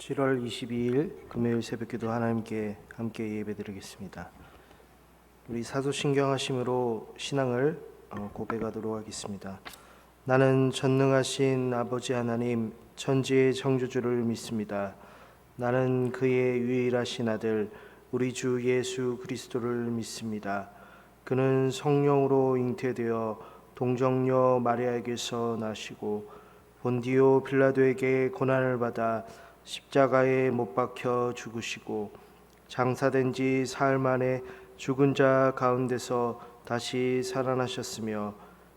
7월 22일 금요일 새벽기도 하나님께 함께 예배드리겠습니다. 우리 사도신경하심으로 신앙을 고백하도록 하겠습니다. 나는 전능하신 아버지 하나님 천지의 창조주를 믿습니다. 나는 그의 유일하신 아들 우리 주 예수 그리스도를 믿습니다. 그는 성령으로 잉태되어 동정녀 마리아에게서 나시고 본디오 빌라도에게 고난을 받아 십자가에 못 박혀 죽으시고 장사된 지 사흘 만에 죽은 자 가운데서 다시 살아나셨으며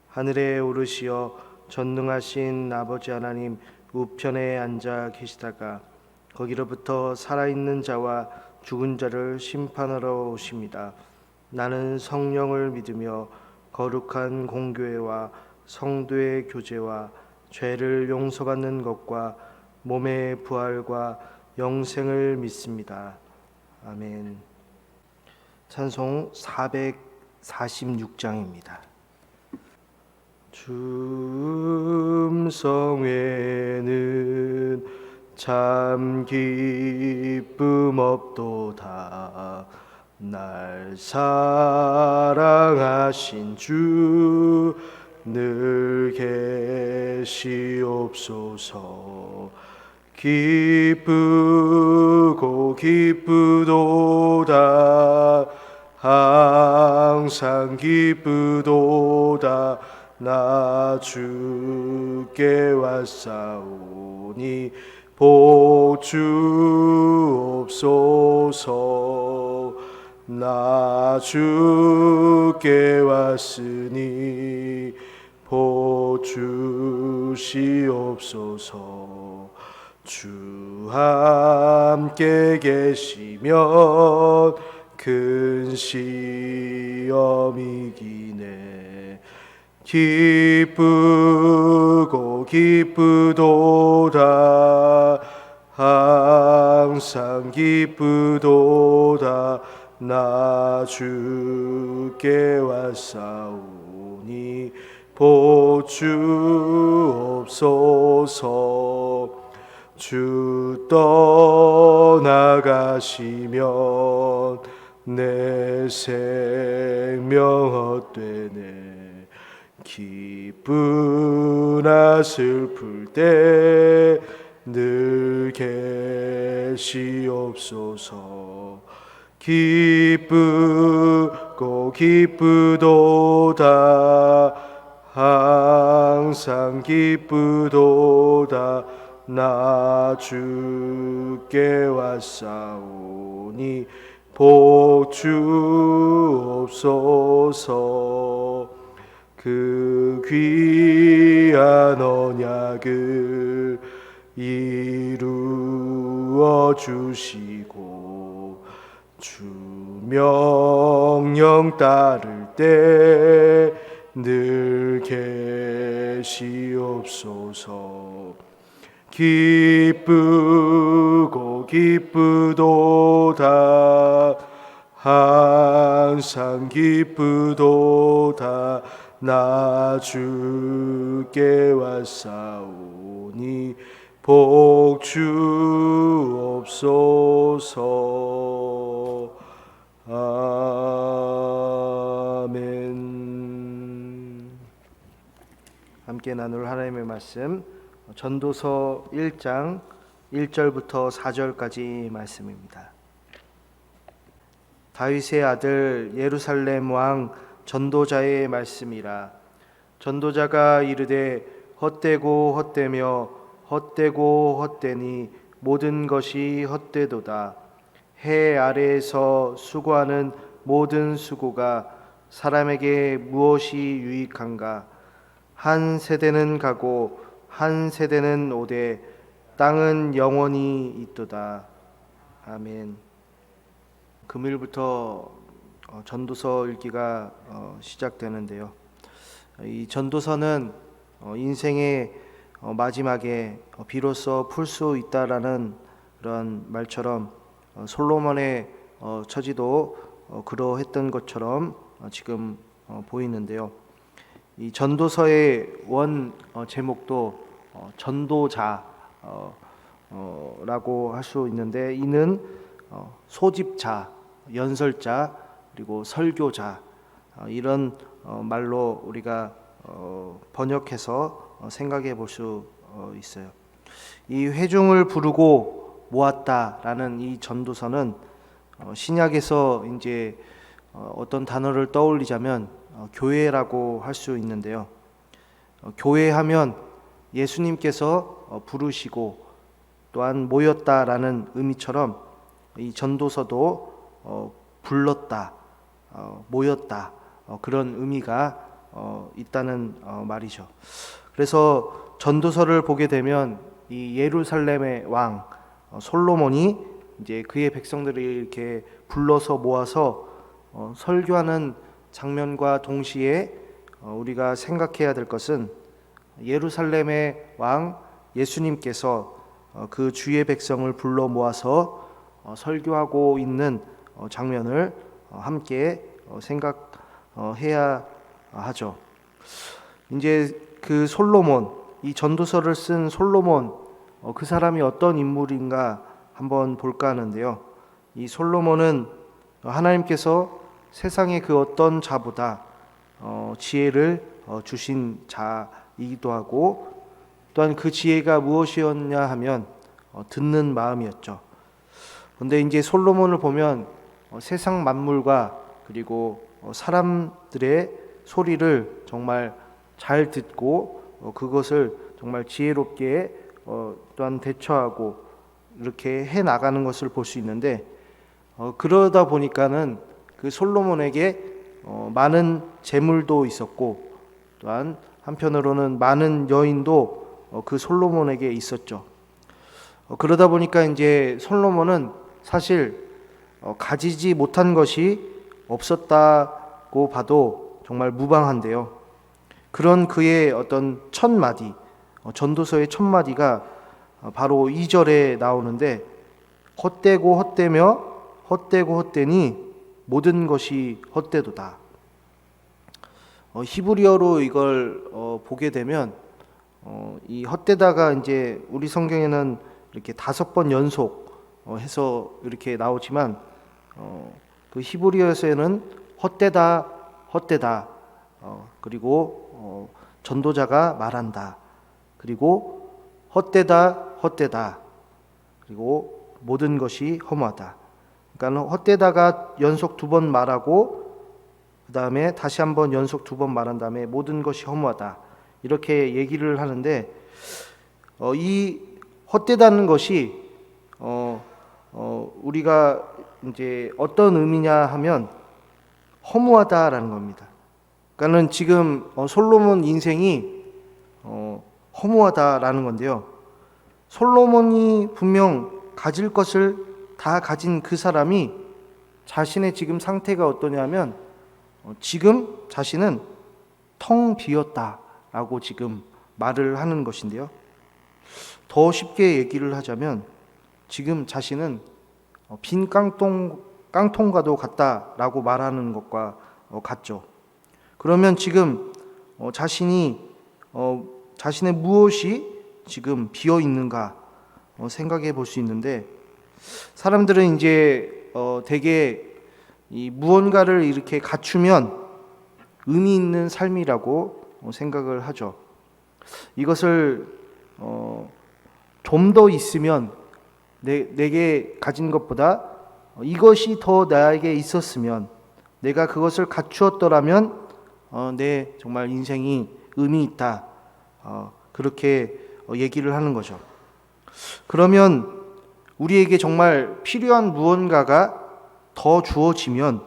하늘에 오르시어 전능하신 아버지 하나님 우편에 앉아 계시다가 거기로부터 살아있는 자와 죽은 자를 심판하러 오십니다. 나는 성령을 믿으며 거룩한 공교회와 성도의 교제와 죄를 용서받는 것과 몸의 부활과 영생을 믿습니다. 아멘. 찬송 446장입니다. 주 음성에는 참 기쁨 없도다. 날 사랑하신 주 늘 계시옵소서. 기쁘고 기쁘도다. 항상 기쁘도다. 나 주께 왔사오니 복 주옵소서. 나 주께 왔으니 복 주시옵소서. 주 함께 계시면 큰 시험이기네. 기쁘고 기쁘도다. 항상 기쁘도다. 나 주께 왔사오니 복 주옵소서. 주 떠나가시면 내 생명 헛되네. 기쁘나 슬플 때 늘 계시옵소서. 기쁘고 기쁘도다. 항상 기쁘도다. 나 주께 왔사오니 복 주옵소서. 그 귀한 언약을 이루어 주시고 주 명령 따를 때 늘 계시옵소서. 기쁘고 기쁘도다. 항상 기쁘도다. 나 주께 왔사오니 복 주옵소서. 아멘. 함께 나눌 하나님의 말씀 전도서 1장 1절부터 4절까지 말씀입니다. 다윗의 아들 예루살렘 왕 전도자의 말씀이라. 전도자가 이르되 헛되고 헛되며 헛되고 헛되니 모든 것이 헛되도다. 해 아래에서 수고하는 모든 수고가 사람에게 무엇이 유익한가? 한 세대는 가고 한 세대는 오되 땅은 영원히 있도다. 아멘. 금요일부터 전도서 읽기가 시작되는데요. 이 전도서는 인생의 마지막에 비로소 풀 수 있다라는 그런 말처럼 솔로몬의 처지도 그러했던 것처럼 지금 보이는데요. 이 전도서의 원 제목도 전도자라는 라고 할 수 있는데, 이는 소집자, 연설자, 그리고 설교자, 이런 말로 우리가 번역해서 생각해 볼 수 있어요. 이 회중을 부르고 모았다라는 이 전도서는 신약에서 이제 어떤 단어를 떠올리자면 교회라고 할 수 있는데요. 교회하면 예수님께서 부르시고 또한 모였다라는 의미처럼 이 전도서도 불렀다, 모였다, 그런 의미가 있다는 말이죠. 그래서 전도서를 보게 되면 이 예루살렘의 왕 솔로몬이 이제 그의 백성들을 이렇게 불러서 모아서 설교하는 장면과 동시에 우리가 생각해야 될 것은 예루살렘의 왕 예수님께서 그 주의 백성을 불러 모아서 설교하고 있는 장면을 함께 생각해야 하죠. 이제 그 솔로몬, 이 전도서를 쓴 솔로몬, 그 사람이 어떤 인물인가 한번 볼까 하는데요. 이 솔로몬은 하나님께서 세상의 그 어떤 자보다 지혜를 주신 자이기도 하고, 또한 그 지혜가 무엇이었냐 하면 듣는 마음이었죠. 그런데 이제 솔로몬을 보면 세상 만물과 그리고 사람들의 소리를 정말 잘 듣고 그것을 정말 지혜롭게 또한 대처하고 이렇게 해 나가는 것을 볼 수 있는데, 그러다 보니까는 그 솔로몬에게 많은 재물도 있었고, 또한 한편으로는 많은 여인도 그 솔로몬에게 있었죠. 그러다 보니까 이제 솔로몬은 사실 가지지 못한 것이 없었다고 봐도 정말 무방한데요. 그런 그의 어떤 첫 마디, 전도서의 첫 마디가 바로 2절에 나오는데, 헛되고 헛되며 헛되고 헛되니 모든 것이 헛되도다. 히브리어로 이걸 보게 되면 이 헛되다가 이제 우리 성경에는 이렇게 5번 연속 해서 이렇게 나오지만 그 히브리어에서는 헛되다, 헛되다, 그리고 전도자가 말한다, 그리고 헛되다, 헛되다, 그리고 모든 것이 허무하다. 그러니까 헛되다가 연속 2번 말하고, 그 다음에 다시 한번 연속 2번 말한 다음에 모든 것이 허무하다, 이렇게 얘기를 하는데, 이 헛되다는 것이 우리가 이제 어떤 의미냐 하면 허무하다라는 겁니다. 그러니까는 지금 솔로몬 인생이 허무하다라는 건데요. 솔로몬이 분명 가질 것을 다 가진 그 사람이 자신의 지금 상태가 어떠냐면 지금 자신은 텅 비었다라고 지금 말을 하는 것인데요. 더 쉽게 얘기를 하자면 지금 자신은 빈 깡통과도 같다라고 말하는 것과 같죠. 그러면 지금 자신의 무엇이 지금 비어 있는가 생각해 볼 수 있는데, 사람들은 이제 대개 이 무언가를 이렇게 갖추면 의미 있는 삶이라고 생각을 하죠. 이것을 좀 더 있으면 내게 가진 것보다 이것이 더 나에게 있었으면, 내가 그것을 갖추었더라면 내 정말 인생이 의미 있다, 그렇게 얘기를 하는 거죠. 그러면 우리에게 정말 필요한 무언가가 더 주어지면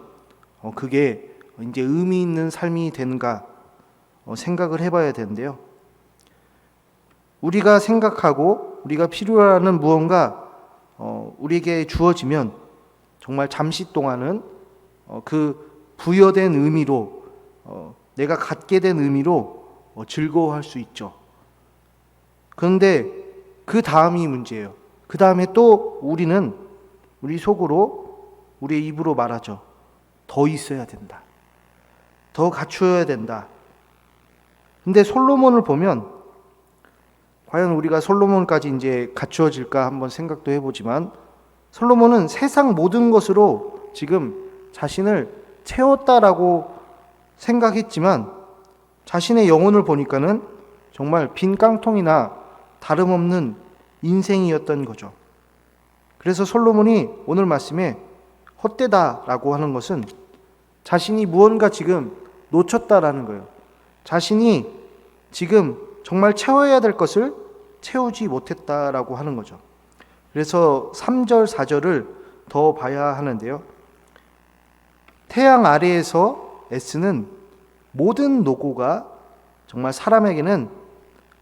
그게 이제 의미 있는 삶이 되는가 생각을 해봐야 되는데요. 우리가 생각하고 우리가 필요하는 무언가 우리에게 주어지면 정말 잠시 동안은 그 부여된 의미로, 내가 갖게 된 의미로 즐거워할 수 있죠. 그런데 그 다음이 문제예요. 그 다음에 또 우리는 우리 속으로, 우리의 입으로 말하죠. 더 있어야 된다, 더 갖추어야 된다. 근데 솔로몬을 보면 과연 우리가 솔로몬까지 이제 갖추어질까 한번 생각도 해보지만, 솔로몬은 세상 모든 것으로 지금 자신을 채웠다라고 생각했지만 자신의 영혼을 보니까는 정말 빈 깡통이나 다름없는 인생이었던 거죠. 그래서 솔로몬이 오늘 말씀에 헛되다라고 하는 것은 자신이 무언가 지금 놓쳤다라는 거예요. 자신이 지금 정말 채워야 될 것을 채우지 못했다라고 하는 거죠. 그래서 3절, 4절을 더 봐야 하는데요. 태양 아래에서 애쓰는 모든 노고가 정말 사람에게는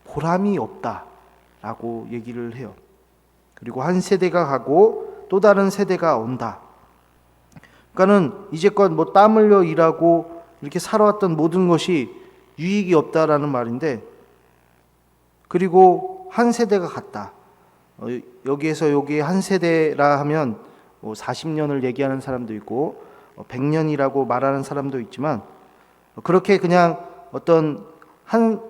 보람이 없다라고 얘기를 해요. 그리고 한 세대가 가고 또 다른 세대가 온다. 그러니까는 이제껏 뭐 땀 흘려 일하고 이렇게 살아왔던 모든 것이 유익이 없다라는 말인데, 그리고 한 세대가 갔다. 여기에서 여기 한 세대라 하면 뭐 40년을 얘기하는 사람도 있고 100년이라고 말하는 사람도 있지만, 그렇게 그냥 어떤 한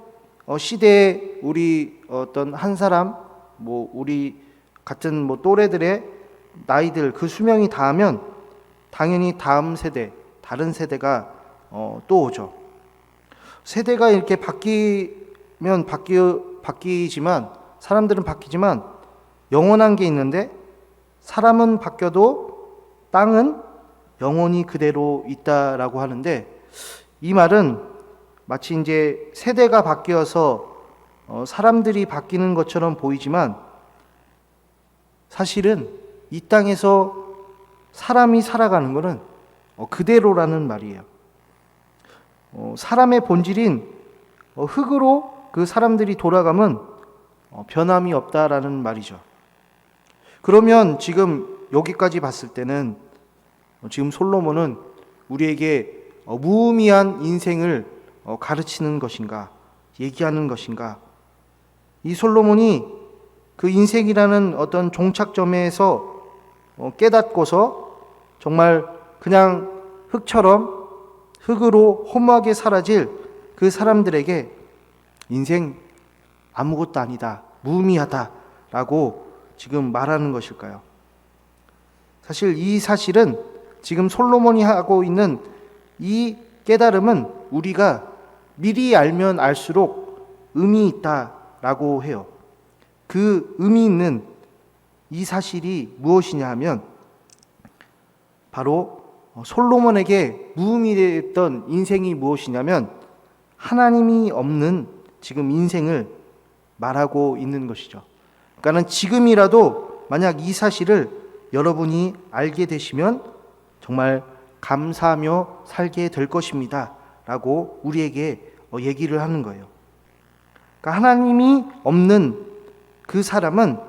시대에 우리 어떤 한 사람, 뭐 우리 같은 뭐 또래들의 나이들 그 수명이 닿으면 당연히 다음 세대, 다른 세대가 또 오죠. 세대가 이렇게 바뀌면 바뀌지만, 사람들은 바뀌지만 영원한 게 있는데, 사람은 바뀌어도 땅은 영원히 그대로 있다라고 하는데, 이 말은 마치 이제 세대가 바뀌어서 사람들이 바뀌는 것처럼 보이지만, 사실은 이 땅에서 사람이 살아가는 것은 그대로라는 말이에요. 사람의 본질인 흙으로 그 사람들이 돌아가면 변함이 없다라는 말이죠. 그러면 지금 여기까지 봤을 때는 지금 솔로몬은 우리에게 무의미한 인생을 가르치는 것인가, 얘기하는 것인가? 이 솔로몬이 그 인생이라는 어떤 종착점에서 깨닫고서 정말 그냥 흙처럼 흙으로 허무하게 사라질 그 사람들에게 인생 아무것도 아니다, 무의미하다라고 지금 말하는 것일까요? 사실 이 사실은 지금 솔로몬이 하고 있는 이 깨달음은 우리가 미리 알면 알수록 의미 있다라고 해요. 그 의미 있는 이 사실이 무엇이냐 하면, 바로 솔로몬에게 무의미했던 인생이 무엇이냐면 하나님이 없는 지금 인생을 말하고 있는 것이죠. 그러니까 지금이라도 만약 이 사실을 여러분이 알게 되시면 정말 감사하며 살게 될 것입니다 라고 우리에게 얘기를 하는 거예요. 그러니까 하나님이 없는 그 사람은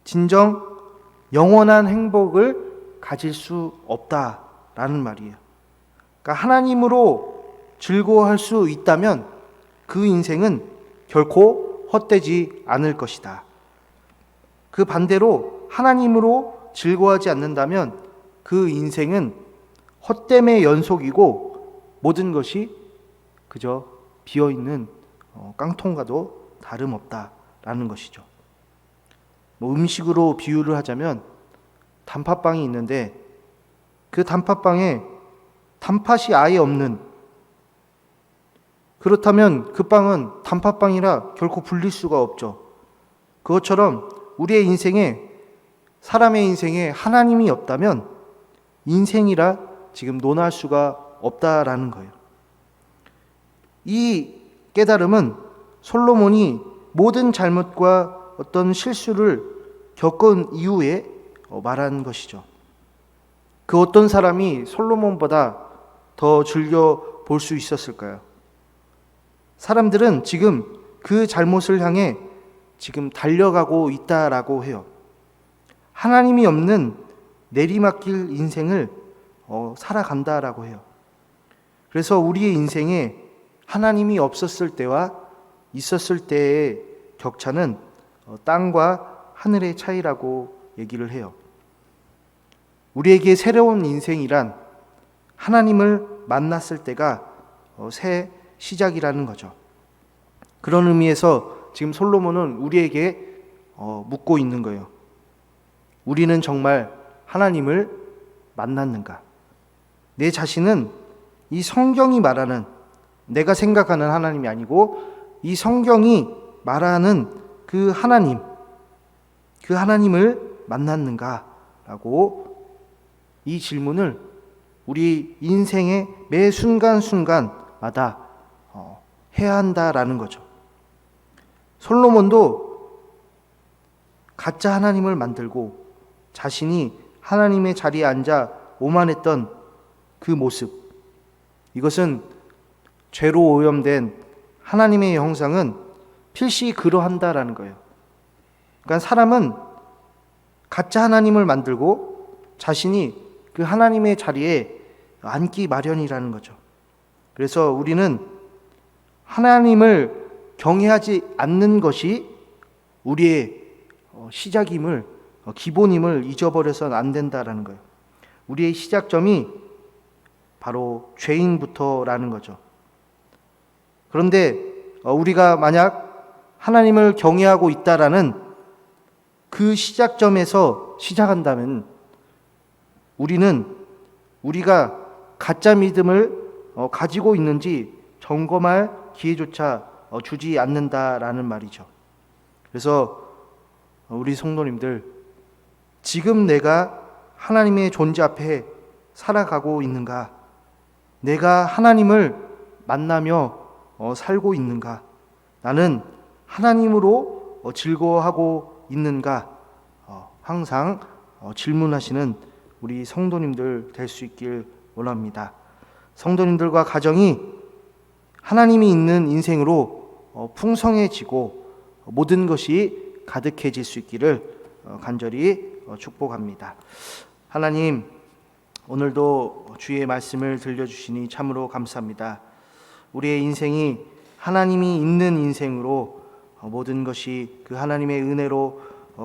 진정 영원한 행복을 가질 수 없다라는 말이에요. 그러니까 하나님으로 즐거워할 수 있다면 그 인생은 결코 헛되지 않을 것이다. 그 반대로 하나님으로 즐거워하지 않는다면 그 인생은 헛됨의 연속이고 모든 것이 그저 비어있는 깡통과도 다름없다라는 것이죠. 뭐 음식으로 비유를 하자면 단팥빵이 있는데 그 단팥빵에 단팥이 아예 없는, 그렇다면 그 빵은 단팥빵이라 결코 불릴 수가 없죠. 그것처럼 우리의 인생에, 사람의 인생에 하나님이 없다면 인생이라 지금 논할 수가 없다라는 거예요. 이 깨달음은 솔로몬이 모든 잘못과 어떤 실수를 겪은 이후에 말한 것이죠. 그 어떤 사람이 솔로몬보다 더 즐겨 볼 수 있었을까요? 사람들은 지금 그 잘못을 향해 지금 달려가고 있다라고 해요. 하나님이 없는 내리막길 인생을 살아간다라고 해요. 그래서 우리의 인생에 하나님이 없었을 때와 있었을 때의 격차는 땅과 하늘의 차이라고 얘기를 해요. 우리에게 새로운 인생이란 하나님을 만났을 때가 새 시작이라는 거죠. 그런 의미에서 지금 솔로몬은 우리에게 묻고 있는 거예요. 우리는 정말 하나님을 만났는가? 내 자신은 이 성경이 말하는, 내가 생각하는 하나님이 아니고 이 성경이 말하는 그 하나님을 만났는가? 라고 이 질문을 우리 인생의 매 순간순간마다 해야 한다라는 거죠. 솔로몬도 가짜 하나님을 만들고 자신이 하나님의 자리에 앉아 오만했던 그 모습, 이것은 죄로 오염된 하나님의 형상은 필시 그러한다라는 거예요. 그러니까 사람은 가짜 하나님을 만들고 자신이 그 하나님의 자리에 앉기 마련이라는 거죠. 그래서 우리는 하나님을 경외하지 않는 것이 우리의 시작임을, 기본임을 잊어버려서는 안 된다라는 거예요. 우리의 시작점이 바로 죄인부터라는 거죠. 그런데 우리가 만약 하나님을 경외하고 있다라는 그 시작점에서 시작한다면 우리가 가짜 믿음을 가지고 있는지 점검할 기회조차 주지 않는다라는 말이죠. 그래서 우리 성도님들, 지금 내가 하나님의 존재 앞에 살아가고 있는가? 내가 하나님을 만나며 살고 있는가? 나는 하나님으로 즐거워하고 있는가? 항상 질문하시는 우리 성도님들 될 수 있길 원합니다. 성도님들과 가정이 하나님이 있는 인생으로 풍성해지고 모든 것이 가득해질 수 있기를 간절히 축복합니다. 하나님, 오늘도 주의 말씀을 들려주시니 참으로 감사합니다. 우리의 인생이 하나님이 있는 인생으로 모든 것이 그 하나님의 은혜로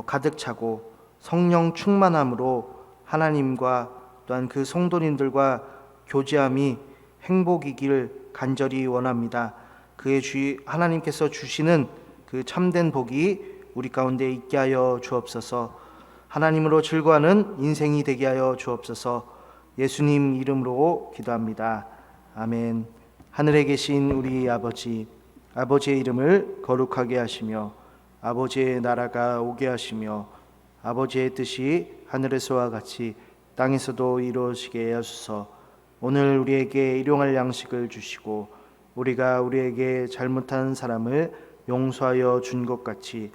가득 차고 성령 충만함으로 하나님과 또한 그 성도님들과 교제함이 행복이길 간절히 원합니다. 그의 하나님께서 주시는 그 참된 복이 우리 가운데 있게 하여 주옵소서. 하나님으로 즐거워하는 인생이 되게 하여 주옵소서. 예수님 이름으로 기도합니다. 아멘. 하늘에 계신 우리 아버지, 아버지의 이름을 거룩하게 하시며 아버지의 나라가 오게 하시며 아버지의 뜻이 하늘에서와 같이 땅에서도 이루어지게 하소서. 오늘 우리에게 일용할 양식을 주시고 우리가 우리에게 잘못한 사람을 용서하여 준 것 같이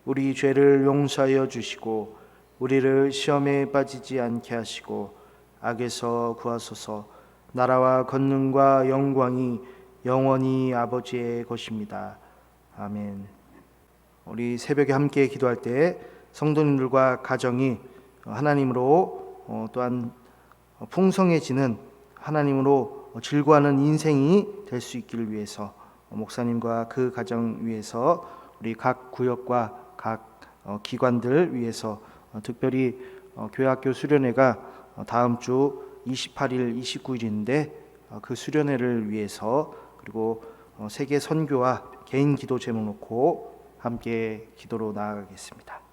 우리 죄를 용서하여 주시고 우리를 시험에 빠지지 않게 하시고 악에서 구하소서. 나라와 권능과 영광이 영원히 아버지의 것입니다. 아멘. 우리 새벽에 함께 기도할 때 성도님들과 가정이 하나님으로 또한 풍성해지는 하나님으로 즐거워하는 인생이 될 수 있기를 위해서 목사님과 그 가정 위해서 우리 각 구역과 각 기관들 위해서 특별히 교회학교 수련회가 다음 주 28일, 29일인데 그 수련회를 위해서 그리고 세계 선교와 개인 기도 제목 놓고 함께 기도로 나아가겠습니다.